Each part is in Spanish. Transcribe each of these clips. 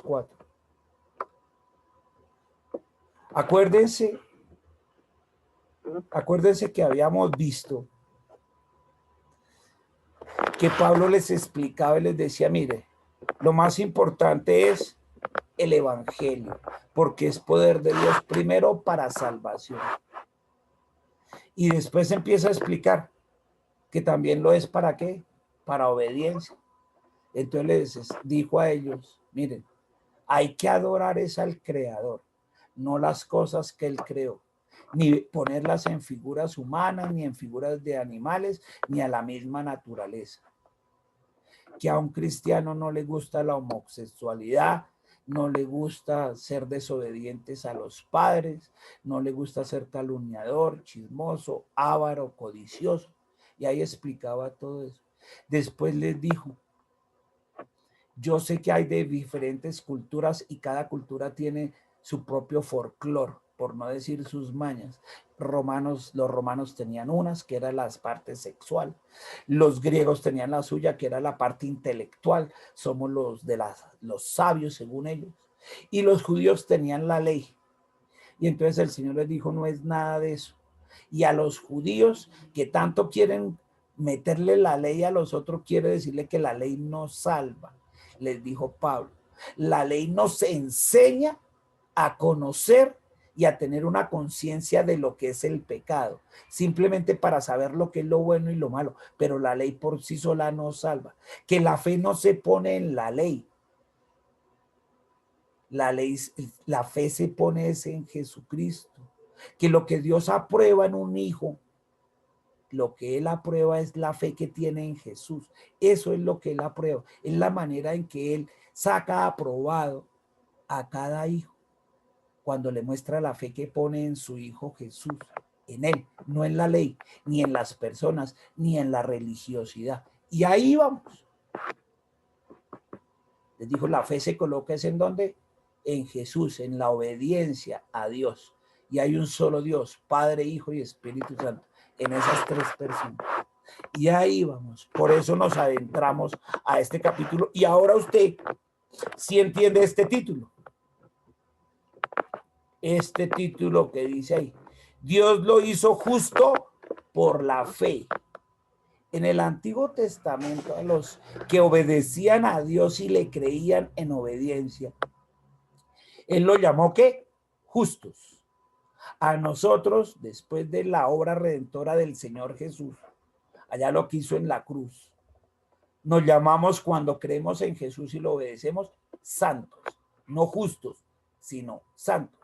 4. Acuérdense que habíamos visto que Pablo les explicaba y les decía, mire, lo más importante es el evangelio, porque es poder de Dios primero para salvación. Y después empieza a explicar que también lo es para qué, para obediencia. Entonces les dijo a ellos, miren, hay que adorar es al Creador, no las cosas que Él creó, ni ponerlas en figuras humanas, ni en figuras de animales, ni a la misma naturaleza. Que a un cristiano no le gusta la homosexualidad, no le gusta ser desobedientes a los padres, no le gusta ser calumniador, chismoso, avaro, codicioso. Y ahí explicaba todo eso. Después les dijo, yo sé que hay de diferentes culturas y cada cultura tiene su propio folclore, por no decir sus mañas. Los romanos tenían unas, que era la parte sexual. Los griegos tenían la suya, que era la parte intelectual. Somos los sabios, según ellos. Y los judíos tenían la ley. Y entonces el Señor les dijo, no es nada de eso. Y a los judíos que tanto quieren meterle la ley a los otros, quiere decirle que la ley no salva. Les dijo Pablo, la ley nos enseña a conocer y a tener una conciencia de lo que es el pecado, simplemente para saber lo que es lo bueno y lo malo, pero la ley por sí sola no salva. Que la fe no se pone en la ley. La fe se pone en Jesucristo. Que lo que Dios aprueba en un hijo, lo que Él aprueba es la fe que tiene en Jesús. Eso es lo que Él aprueba. Es la manera en que Él saca aprobado a cada hijo, cuando le muestra la fe que pone en su Hijo Jesús, en Él, no en la ley, ni en las personas, ni en la religiosidad. Y ahí vamos. Les dijo, la fe se coloca es en ¿dónde? En Jesús, en la obediencia a Dios. Y hay un solo Dios, Padre, Hijo y Espíritu Santo, en esas tres personas. Y ahí vamos. Por eso nos adentramos a este capítulo. Y ahora usted sí entiende este título. Este título que dice ahí, Dios lo hizo justo por la fe. En el Antiguo Testamento, a los que obedecían a Dios y le creían en obediencia, Él lo llamó ¿qué? Justos. A nosotros, después de la obra redentora del Señor Jesús, allá lo que hizo en la cruz, nos llamamos, cuando creemos en Jesús y lo obedecemos, santos. No justos, sino santos.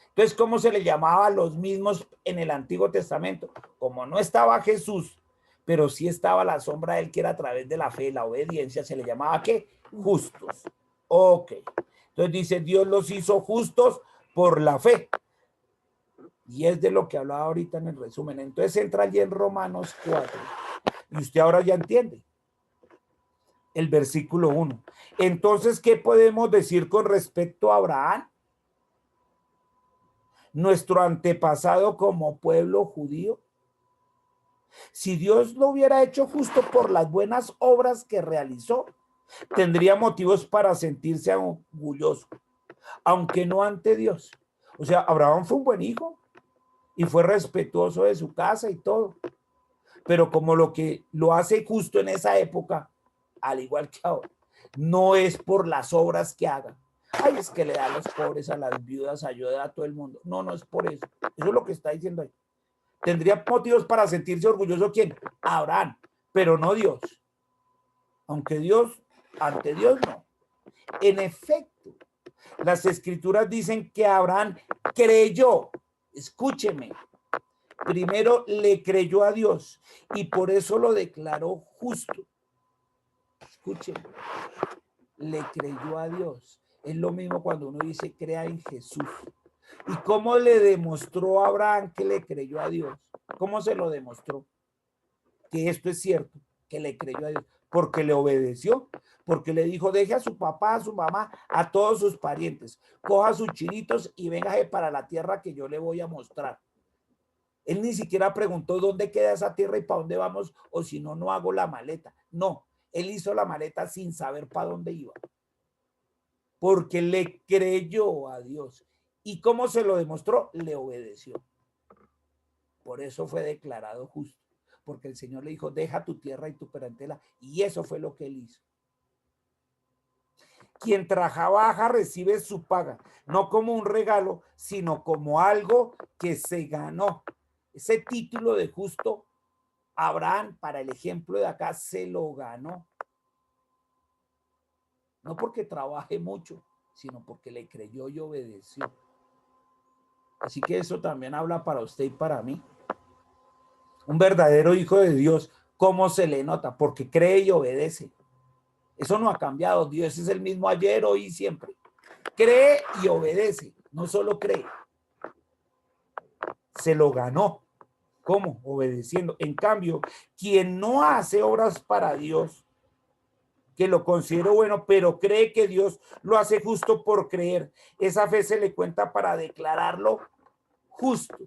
Entonces, ¿cómo se le llamaba a los mismos en el Antiguo Testamento? Como no estaba Jesús, pero sí estaba la sombra de él, que era a través de la fe, la obediencia, se le llamaba ¿qué? Justos. Ok. Entonces dice, Dios los hizo justos por la fe. Y es de lo que hablaba ahorita en el resumen. Entonces entra allí en Romanos 4. Y usted ahora ya entiende. El versículo 1. Entonces, ¿qué podemos decir con respecto a Abraham? Nuestro antepasado como pueblo judío. Si Dios lo hubiera hecho justo por las buenas obras que realizó, tendría motivos para sentirse orgulloso, aunque no ante Dios. O sea, Abraham fue un buen hijo y fue respetuoso de su casa y todo. Pero como lo que lo hace justo en esa época, al igual que ahora, no es por las obras que haga. Ay, es que le da a los pobres, a las viudas, ayuda a todo el mundo. No, no es por eso. Eso es lo que está diciendo ahí. Tendría motivos para sentirse orgulloso, ¿quién? Abraham, pero no Dios. Aunque Dios, ante Dios no. En efecto, las escrituras dicen que Abraham creyó. Escúcheme. Primero le creyó a Dios y por eso lo declaró justo. Escúcheme. Le creyó a Dios. Es lo mismo cuando uno dice crea en Jesús. ¿Y cómo le demostró a Abraham que le creyó a Dios? ¿Cómo se lo demostró? Que esto es cierto, que le creyó a Dios. Porque le obedeció, porque le dijo, deje a su papá, a su mamá, a todos sus parientes, coja sus chinitos y véngase para la tierra que yo le voy a mostrar. Él ni siquiera preguntó dónde queda esa tierra y para dónde vamos, o si no, no hago la maleta. No, él hizo la maleta sin saber para dónde iba. porque le creyó a Dios. ¿Y cómo se lo demostró? Le obedeció. Por eso fue declarado justo, porque el Señor le dijo, deja tu tierra y tu parentela, y eso fue lo que él hizo. Quien trabaja recibe su paga, no como un regalo, sino como algo que se ganó. Ese título de justo, Abraham, para el ejemplo de acá, se lo ganó. No porque trabaje mucho, sino porque le creyó y obedeció. Así que eso también habla para usted y para mí. Un verdadero hijo de Dios, ¿cómo se le nota? Porque cree y obedece. Eso no ha cambiado. Dios es el mismo ayer, hoy y siempre. Cree y obedece. No solo cree. Se lo ganó. ¿Cómo? Obedeciendo. En cambio, quien no hace obras para Dios, que lo considero bueno, pero cree que Dios lo hace justo por creer, esa fe se le cuenta para declararlo justo.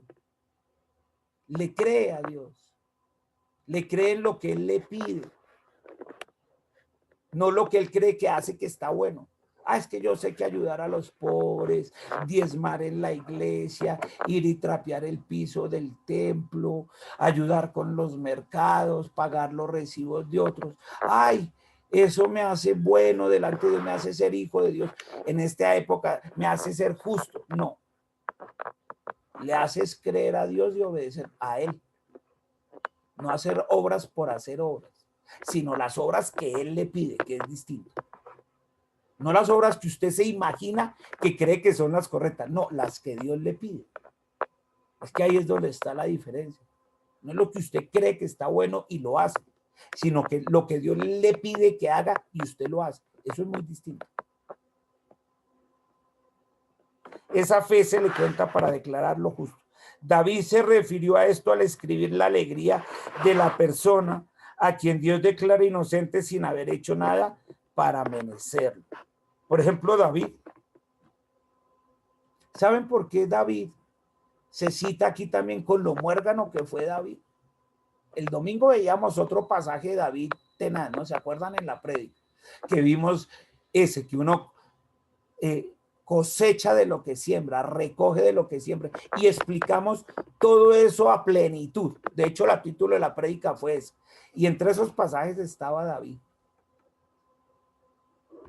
Le cree a Dios. Le cree en lo que Él le pide. No lo que Él cree que hace que está bueno. Es que yo sé que ayudar a los pobres, diezmar en la iglesia, ir y trapear el piso del templo, ayudar con los mercados, pagar los recibos de otros. Eso me hace bueno delante de Dios, me hace ser hijo de Dios. En esta época me hace ser justo. No. Le haces creer a Dios y obedecer a Él. No hacer obras por hacer obras, sino las obras que Él le pide, que es distinto. No las obras que usted se imagina que cree que son las correctas, no, las que Dios le pide. Es que ahí es donde está la diferencia. No es lo que usted cree que está bueno y lo hace, sino que lo que Dios le pide que haga y usted lo hace. Eso es muy distinto. Esa fe se le cuenta para declarar lo justo. David se refirió a esto al escribir la alegría de la persona a quien Dios declara inocente sin haber hecho nada para merecerlo. Por ejemplo, David. ¿Saben por qué David se cita aquí también con lo muérgano que fue David? El domingo veíamos otro pasaje de David tenaz, ¿no? ¿Se acuerdan en la prédica? Que vimos ese, que uno cosecha de lo que siembra, recoge de lo que siembra, y explicamos todo eso a plenitud. De hecho, el título de la prédica fue ese. Y entre esos pasajes estaba David.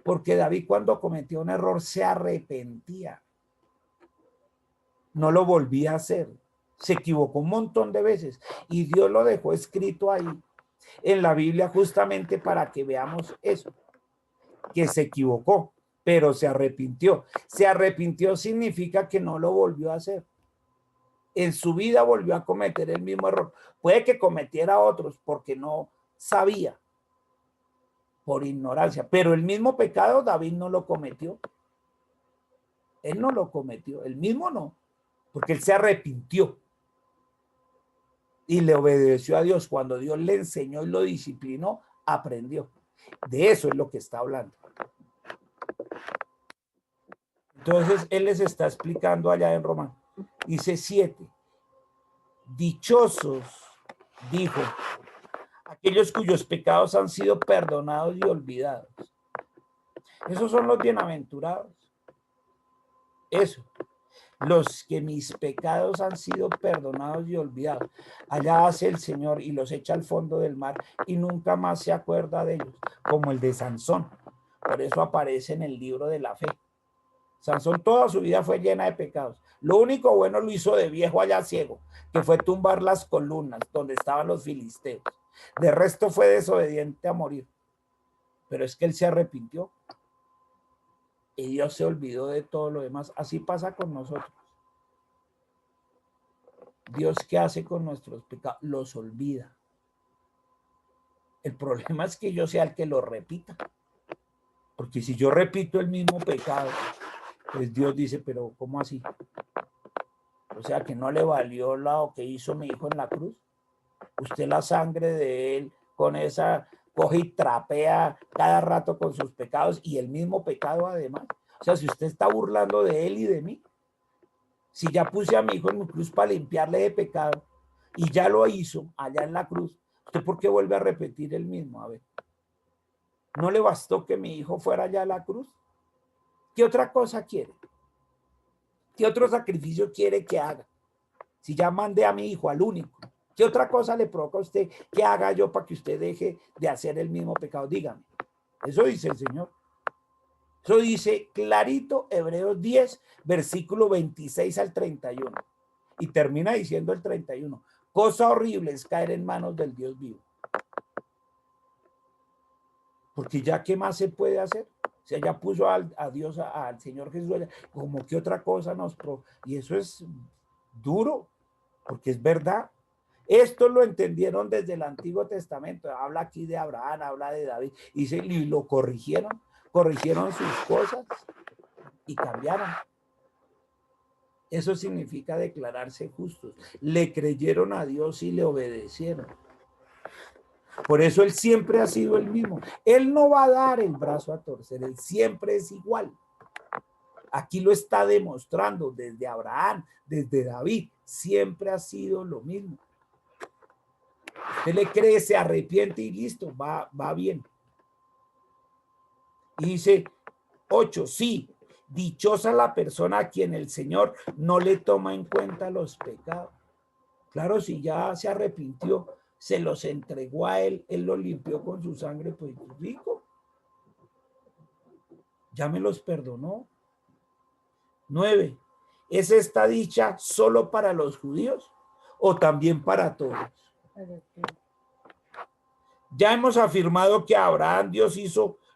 Porque David, cuando cometió un error, se arrepentía. No lo volvía a hacer. Se equivocó un montón de veces y Dios lo dejó escrito ahí en la Biblia justamente para que veamos eso, que se equivocó, pero se arrepintió. Se arrepintió significa que no lo volvió a hacer. En su vida volvió a cometer el mismo error. Puede que cometiera otros porque no sabía, por ignorancia, pero el mismo pecado David no lo cometió. Él no lo cometió, el mismo no, porque él se arrepintió y le obedeció a Dios. Cuando Dios le enseñó y lo disciplinó, aprendió. De eso es lo que está hablando. Entonces, él les está explicando allá en Romano. Dice 7. Dichosos, dijo, aquellos cuyos pecados han sido perdonados y olvidados. Esos son los bienaventurados. Eso. Los que mis pecados han sido perdonados y olvidados. Allá hace el Señor y los echa al fondo del mar y nunca más se acuerda de ellos, como el de Sansón. Por eso aparece en el libro de la fe. Sansón toda su vida fue llena de pecados. Lo único bueno lo hizo de viejo allá ciego, que fue tumbar las columnas donde estaban los filisteos. De resto fue desobediente a morir. Pero es que él se arrepintió. Y Dios se olvidó de todo lo demás. Así pasa con nosotros. Dios, ¿qué hace con nuestros pecados? Los olvida. El problema es que yo sea el que lo repita. Porque si yo repito el mismo pecado, pues Dios dice, pero ¿cómo así? O sea, que no le valió lo que hizo mi hijo en la cruz. Usted la sangre de él con esa coge y trapea cada rato con sus pecados y el mismo pecado además. O sea, si usted está burlando de él y de mí, si ya puse a mi hijo en mi cruz para limpiarle de pecado y ya lo hizo allá en la cruz, ¿usted por qué vuelve a repetir el mismo? A ver, ¿no le bastó que mi hijo fuera allá a la cruz? ¿Qué otra cosa quiere? ¿Qué otro sacrificio quiere que haga? Si ya mandé a mi hijo, al único, ¿qué otra cosa le provoca a usted que haga yo para que usted deje de hacer el mismo pecado? Dígame. Eso dice el Señor. Eso dice clarito Hebreos 10, versículo 26 al 31. Y termina diciendo el 31. Cosa horrible es caer en manos del Dios vivo. Porque ya, ¿qué más se puede hacer? O sea, ya puso a Dios, al Señor Jesús, como que otra cosa y eso es duro, porque es verdad. Esto lo entendieron desde el Antiguo Testamento. Habla aquí de Abraham, habla de David, y lo corrigieron sus cosas y cambiaron. Eso significa declararse justos. Le creyeron a Dios y le obedecieron. Por eso él siempre ha sido el mismo. Él no va a dar el brazo a torcer, él siempre es igual. Aquí lo está demostrando desde Abraham, desde David, siempre ha sido lo mismo. Usted le cree, se arrepiente y listo, va bien. Y dice 8, sí, dichosa la persona a quien el Señor no le toma en cuenta los pecados. Claro, si ya se arrepintió, se los entregó a él los limpió con su sangre, pues rico. Ya me los perdonó. 9. ¿Es esta dicha solo para los judíos o también para todos? Ya hemos afirmado que Abraham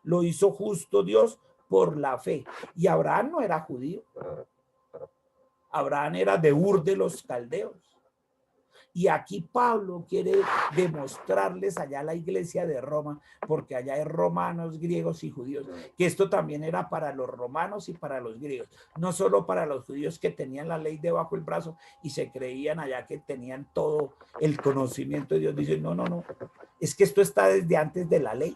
lo hizo justo Dios por la fe. Y Abraham no era judío. Abraham era de Ur de los Caldeos. Y aquí Pablo quiere demostrarles allá a la iglesia de Roma, porque allá hay romanos, griegos y judíos, que esto también era para los romanos y para los griegos, no solo para los judíos que tenían la ley debajo del brazo y se creían allá que tenían todo el conocimiento de Dios. Dicen, no, es que esto está desde antes de la ley,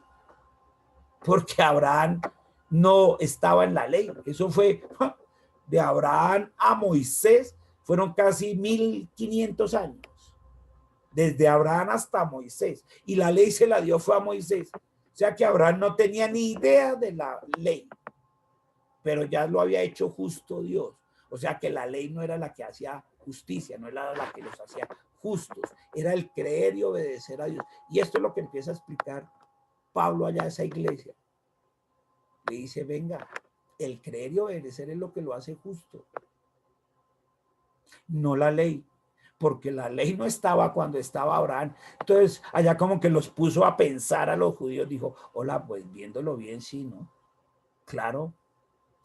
porque Abraham no estaba en la ley. Eso fue de Abraham a Moisés, fueron casi 1500 años. Desde Abraham hasta Moisés. Y la ley se la dio fue a Moisés. O sea que Abraham no tenía ni idea de la ley, pero ya lo había hecho justo Dios. O sea que la ley no era la que hacía justicia, no era la que los hacía justos, era el creer y obedecer a Dios. Y esto es lo que empieza a explicar Pablo allá a esa iglesia. Le dice, venga, el creer y obedecer es lo que lo hace justo, no la ley. Porque la ley no estaba cuando estaba Abraham. Entonces, allá como que los puso a pensar a los judíos. Dijo, hola, pues viéndolo bien, sí, ¿no? Claro,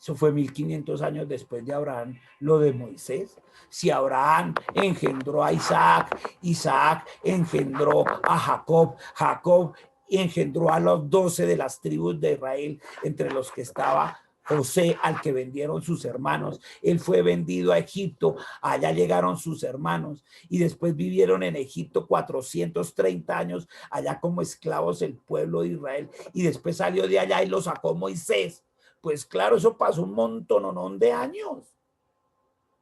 eso fue 1500 años después de Abraham, lo de Moisés. Si Abraham engendró a Isaac, Isaac engendró a Jacob, Jacob engendró a los 12 de las tribus de Israel, entre los que estaba José, al que vendieron sus hermanos. Él fue vendido a Egipto, allá llegaron sus hermanos y después vivieron en Egipto 430 años, allá como esclavos el pueblo de Israel, y después salió de allá y lo sacó Moisés. Pues claro, eso pasó un montononón de años.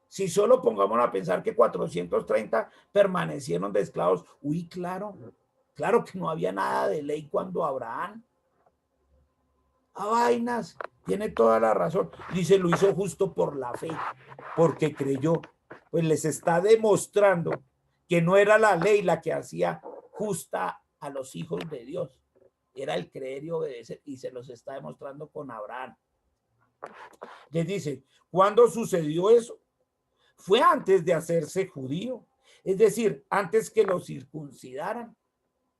Si solo pongamos a pensar que 430 permanecieron de esclavos, uy, claro que no había nada de ley cuando Abraham. A vainas, tiene toda la razón. Dice, lo hizo justo por la fe, porque creyó. Pues les está demostrando que no era la ley la que hacía justa a los hijos de Dios. Era el creer y obedecer, y se los está demostrando con Abraham. Les dice, ¿cuándo sucedió eso? Fue antes de hacerse judío, es decir, antes que lo circuncidaran.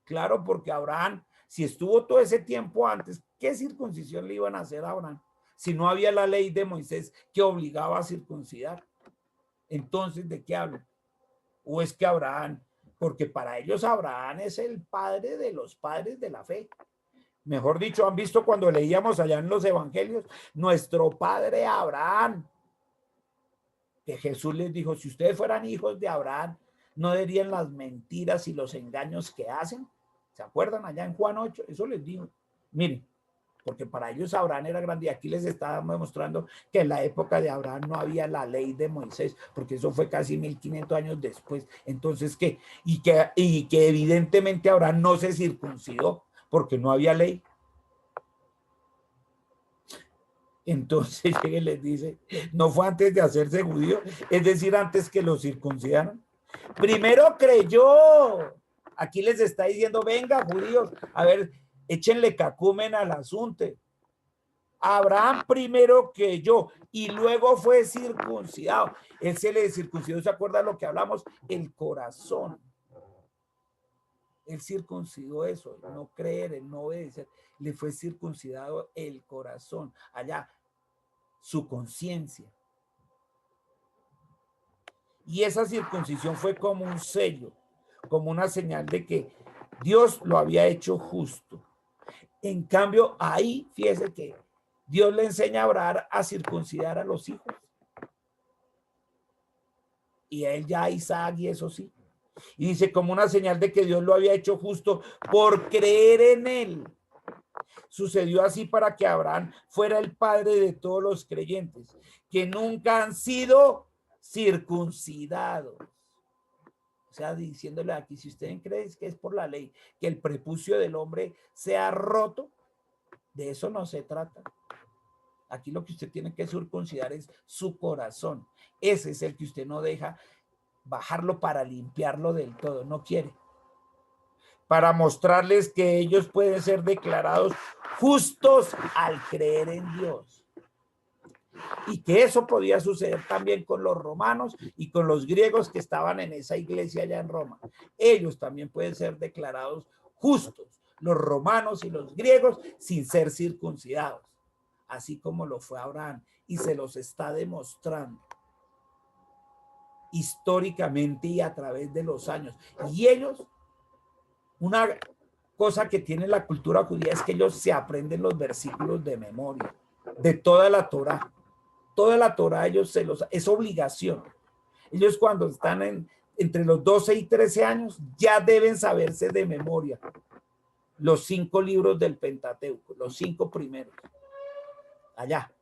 Claro, porque Abraham, si estuvo todo ese tiempo antes, ¿qué circuncisión le iban a hacer a Abraham? Si no había la ley de Moisés que obligaba a circuncidar. Entonces, ¿de qué hablan? ¿O es que Abraham, porque para ellos Abraham es el padre de los padres de la fe? Mejor dicho, han visto cuando leíamos allá en los evangelios, nuestro padre Abraham, que Jesús les dijo, si ustedes fueran hijos de Abraham, ¿no dirían las mentiras y los engaños que hacen? ¿Se acuerdan allá en Juan 8? Eso les digo. Miren, porque para ellos Abraham era grande, y aquí les está demostrando que en la época de Abraham no había la ley de Moisés, porque eso fue casi 1500 años después. Entonces, ¿qué? Y que evidentemente Abraham no se circuncidó, porque no había ley. Entonces llega y les dice, no fue antes de hacerse judío, es decir, antes que lo circuncidaran. Primero creyó. Aquí les está diciendo, venga, judíos, a ver, échenle cacumen al asunto. Abraham primero creyó y luego fue circuncidado. Él se le circuncidó, ¿se acuerda lo que hablamos? El corazón. Él circuncidó eso, el no creer, el no obedecer. Le fue circuncidado el corazón. Allá, su conciencia. Y esa circuncisión fue como un sello, como una señal de que Dios lo había hecho justo. En cambio, ahí, fíjese que Dios le enseña a Abraham a circuncidar a los hijos. Y a él ya a Isaac y eso sí. Y dice como una señal de que Dios lo había hecho justo por creer en él. Sucedió así para que Abraham fuera el padre de todos los creyentes, que nunca han sido circuncidados. O sea, diciéndole aquí, si ustedes creen que es por la ley, que el prepucio del hombre sea roto, de eso no se trata. Aquí lo que usted tiene que circuncidar es su corazón. Ese es el que usted no deja bajarlo para limpiarlo del todo, no quiere. Para mostrarles que ellos pueden ser declarados justos al creer en Dios. Y que eso podía suceder también con los romanos y con los griegos que estaban en esa iglesia allá en Roma. Ellos también pueden ser declarados justos, los romanos y los griegos, sin ser circuncidados, así como lo fue Abraham, y se los está demostrando históricamente y a través de los años. Y ellos, una cosa que tiene la cultura judía es que ellos se aprenden los versículos de memoria, de toda la Torá. Toda la Torá ellos es obligación. Ellos cuando están entre los 12 y 13 años ya deben saberse de memoria los 5 libros del Pentateuco, los 5 primeros. Allá.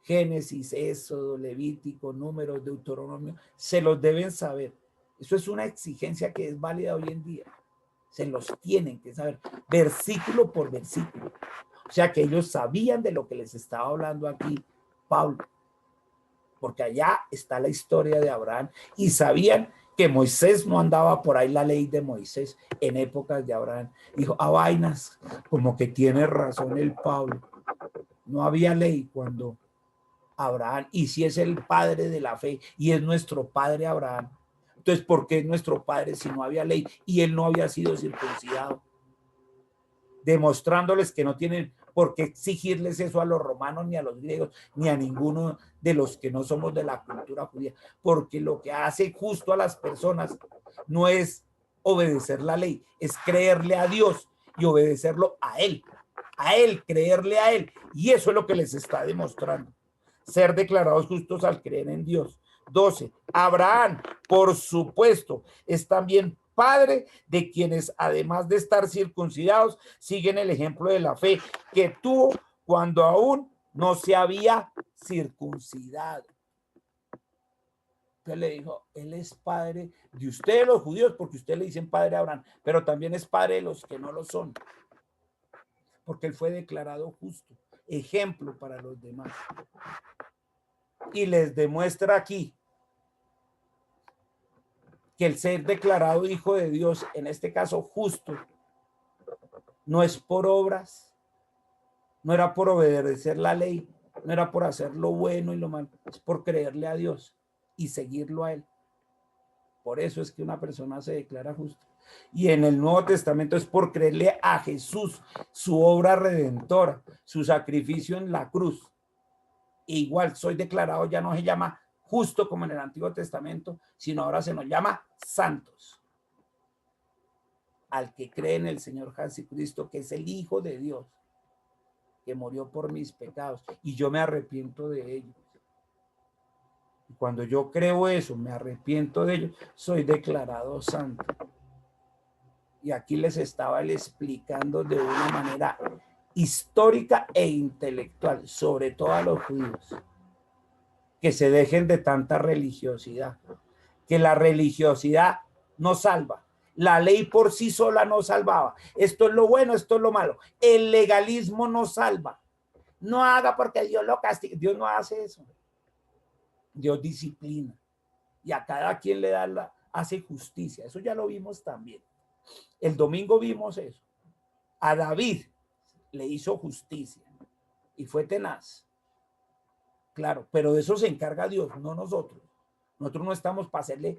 Génesis, Éxodo, Levítico, Números, Deuteronomio, se los deben saber. Eso es una exigencia que es válida hoy en día. Se los tienen que saber, versículo por versículo. O sea que ellos sabían de lo que les estaba hablando aquí Pablo, porque allá está la historia de Abraham y sabían que Moisés no andaba por ahí la ley de Moisés en épocas de Abraham. Dijo, a vainas, como que tiene razón el Pablo. No había ley cuando Abraham, y si es el padre de la fe y es nuestro padre Abraham, entonces ¿por qué es nuestro padre si no había ley y él no había sido circuncidado? Demostrándoles que no tienen por qué exigirles eso a los romanos, ni a los griegos, ni a ninguno de los que no somos de la cultura judía, porque lo que hace justo a las personas no es obedecer la ley, es creerle a Dios y obedecerlo a él, creerle a él, y eso es lo que les está demostrando, ser declarados justos al creer en Dios. 12. Abraham, por supuesto, es también padre de quienes, además de estar circuncidados, siguen el ejemplo de la fe que tuvo cuando aún no se había circuncidado. Entonces le dijo, él es padre de ustedes los judíos, porque ustedes le dicen padre a Abraham, pero también es padre de los que no lo son, porque él fue declarado justo, ejemplo para los demás. Y les demuestra aquí que el ser declarado hijo de Dios, en este caso justo, no es por obras, no era por obedecer la ley, no era por hacer lo bueno y lo malo, es por creerle a Dios y seguirlo a él. Por eso es que una persona se declara justa. Y en el Nuevo Testamento es por creerle a Jesús, su obra redentora, su sacrificio en la cruz. E igual soy declarado, ya no se llama justo como en el Antiguo Testamento, sino ahora se nos llama santos. Al que cree en el Señor Jesucristo, que es el Hijo de Dios, que murió por mis pecados, y yo me arrepiento de ellos. Y cuando yo creo eso, me arrepiento de ellos, soy declarado santo. Y aquí les estaba explicando de una manera histórica e intelectual, sobre todo a los judíos, que se dejen de tanta religiosidad, que la religiosidad no salva, la ley por sí sola no salvaba, esto es lo bueno, esto es lo malo, el legalismo no salva, no haga porque Dios lo castiga. Dios no hace eso. Dios disciplina. Y a cada quien le da hace justicia. Eso ya lo vimos también. El domingo vimos eso. A David le hizo justicia y fue tenaz. Claro, pero de eso se encarga Dios, no nosotros. Nosotros no estamos para hacerle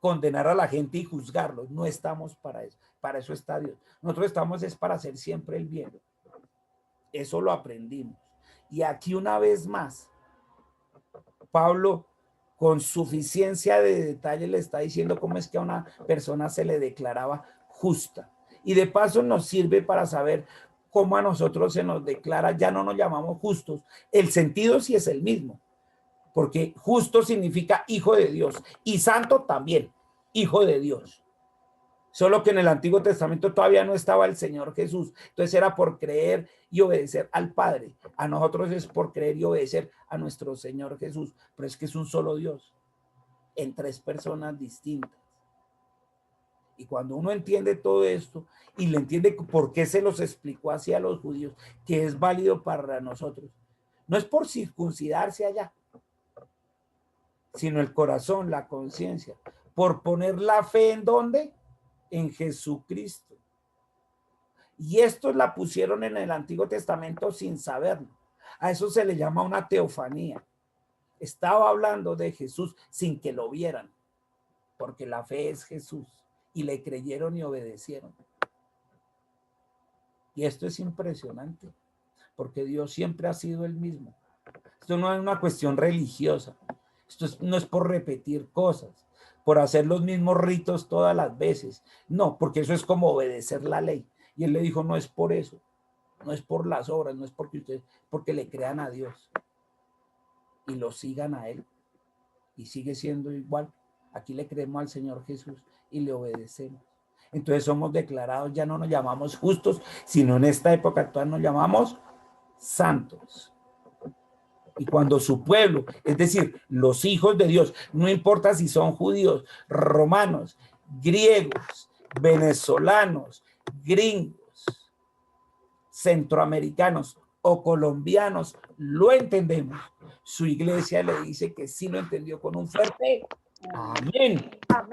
condenar a la gente y juzgarlos. No estamos para eso. Para eso está Dios. Nosotros estamos es para hacer siempre el bien. Eso lo aprendimos. Y aquí una vez más, Pablo, con suficiencia de detalle, le está diciendo cómo es que a una persona se le declaraba justa. Y de paso nos sirve para saber cómo a nosotros se nos declara, ya no nos llamamos justos. El sentido sí es el mismo, porque justo significa hijo de Dios y santo también, hijo de Dios. Solo que en el Antiguo Testamento todavía no estaba el Señor Jesús. Entonces era por creer y obedecer al Padre. A nosotros es por creer y obedecer a nuestro Señor Jesús. Pero es que es un solo Dios en tres personas distintas. Y cuando uno entiende todo esto y le entiende por qué se los explicó así a los judíos, que es válido para nosotros, no es por circuncidarse allá, sino el corazón, la conciencia, por poner la fe en ¿dónde? En Jesucristo. Y estos la pusieron en el Antiguo Testamento sin saberlo. A eso se le llama una teofanía. Estaba hablando de Jesús sin que lo vieran, porque la fe es Jesús. Y le creyeron y obedecieron. Y esto es impresionante, porque Dios siempre ha sido el mismo. Esto no es una cuestión religiosa. Esto no es por repetir cosas, por hacer los mismos ritos todas las veces. No, porque eso es como obedecer la ley. Y él le dijo, no es por eso, no es por las obras, no es porque ustedes, porque le crean a Dios y lo sigan a él. Y sigue siendo igual. Aquí le creemos al Señor Jesús y le obedecemos. Entonces somos declarados, ya no nos llamamos justos, sino en esta época actual nos llamamos santos. Y cuando su pueblo, es decir, los hijos de Dios, no importa si son judíos, romanos, griegos, venezolanos, gringos, centroamericanos o colombianos, lo entendemos. Su iglesia le dice que sí lo entendió con un fuerte amén. Amén.